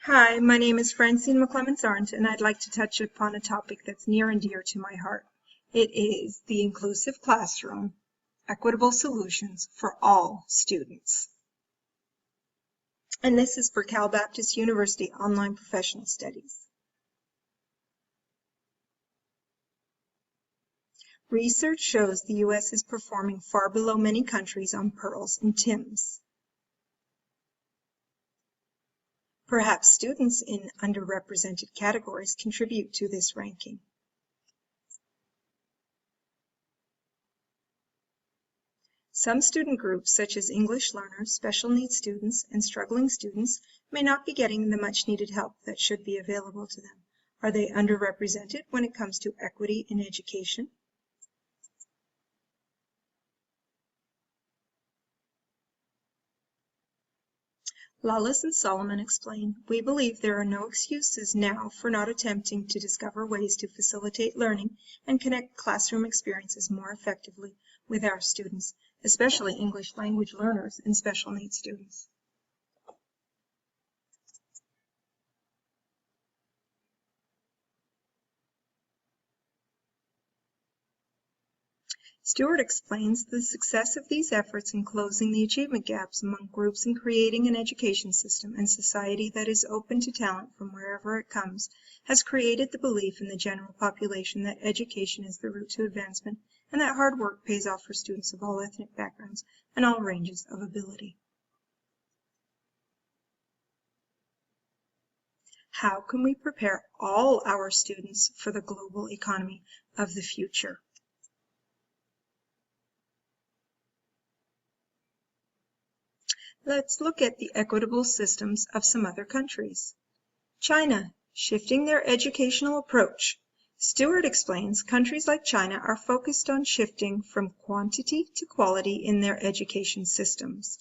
Hi, my name is Francine McClemens-Arndt, and I'd like to touch upon a topic that's near and dear to my heart. It is the inclusive classroom, equitable solutions for all students. And this is for Cal Baptist University Online Professional Studies. Research shows the U.S. is performing far below many countries on PIRLS and TIMSS. Perhaps students in underrepresented categories contribute to this ranking. Some student groups, such as English learners, special needs students, and struggling students, may not be getting the much-needed help that should be available to them. Are they underrepresented when it comes to equity in education? Lawless and Solomon explain, "We believe there are no excuses now for not attempting to discover ways to facilitate learning and connect classroom experiences more effectively with our students, especially English language learners and special needs students." Stewart explains the success of these efforts in closing the achievement gaps among groups in creating an education system and society that is open to talent from wherever it comes has created the belief in the general population that education is the route to advancement and that hard work pays off for students of all ethnic backgrounds and all ranges of ability. How can we prepare all our students for the global economy of the future? Let's look at the equitable systems of some other countries. China, shifting their educational approach. Stewart explains countries like China are focused on shifting from quantity to quality in their education systems.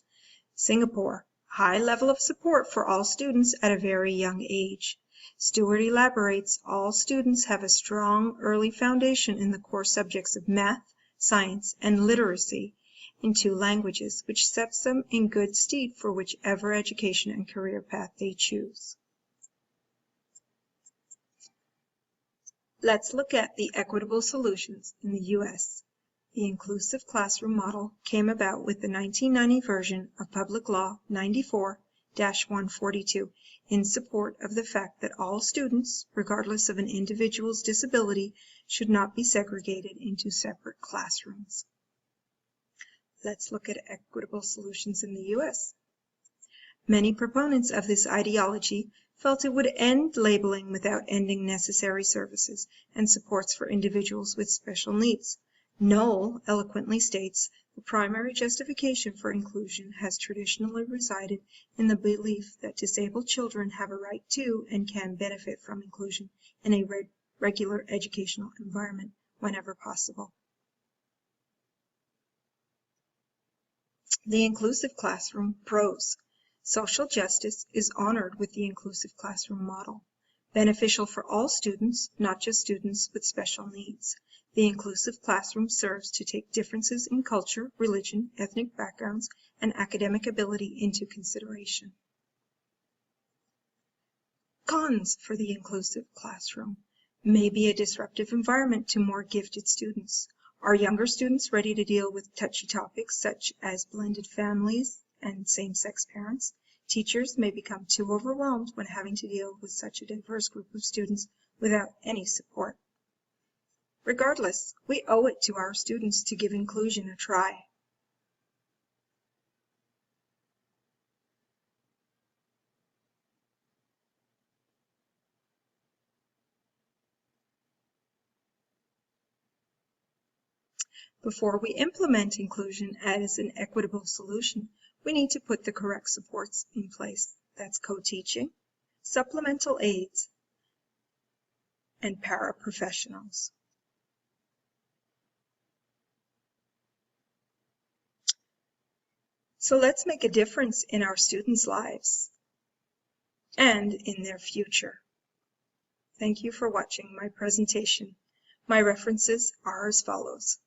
Singapore, high level of support for all students at a very young age. Stewart elaborates, all students have a strong early foundation in the core subjects of math, science, and literacy in 2 languages, which sets them in good stead for whichever education and career path they choose. Let's look at the equitable solutions in the U.S. The inclusive classroom model came about with the 1990 version of Public Law 94-142 in support of the fact that all students, regardless of an individual's disability, should not be segregated into separate classrooms. Let's look at equitable solutions in the U.S. Many proponents of this ideology felt it would end labeling without ending necessary services and supports for individuals with special needs. Knoll eloquently states, "The primary justification for inclusion has traditionally resided in the belief that disabled children have a right to and can benefit from inclusion in a regular educational environment whenever possible." The inclusive classroom pros. Social justice is honored with the inclusive classroom model. Beneficial for all students, not just students with special needs. The inclusive classroom serves to take differences in culture, religion, ethnic backgrounds, and academic ability into consideration. Cons for the inclusive classroom. May be a disruptive environment to more gifted students. Are younger students ready to deal with touchy topics such as blended families and same-sex parents? Teachers may become too overwhelmed when having to deal with such a diverse group of students without any support. Regardless, we owe it to our students to give inclusion a try. Before we implement inclusion as an equitable solution, we need to put the correct supports in place. That's co-teaching, supplemental aids, and paraprofessionals. So let's make a difference in our students' lives and in their future. Thank you for watching my presentation. My references are as follows.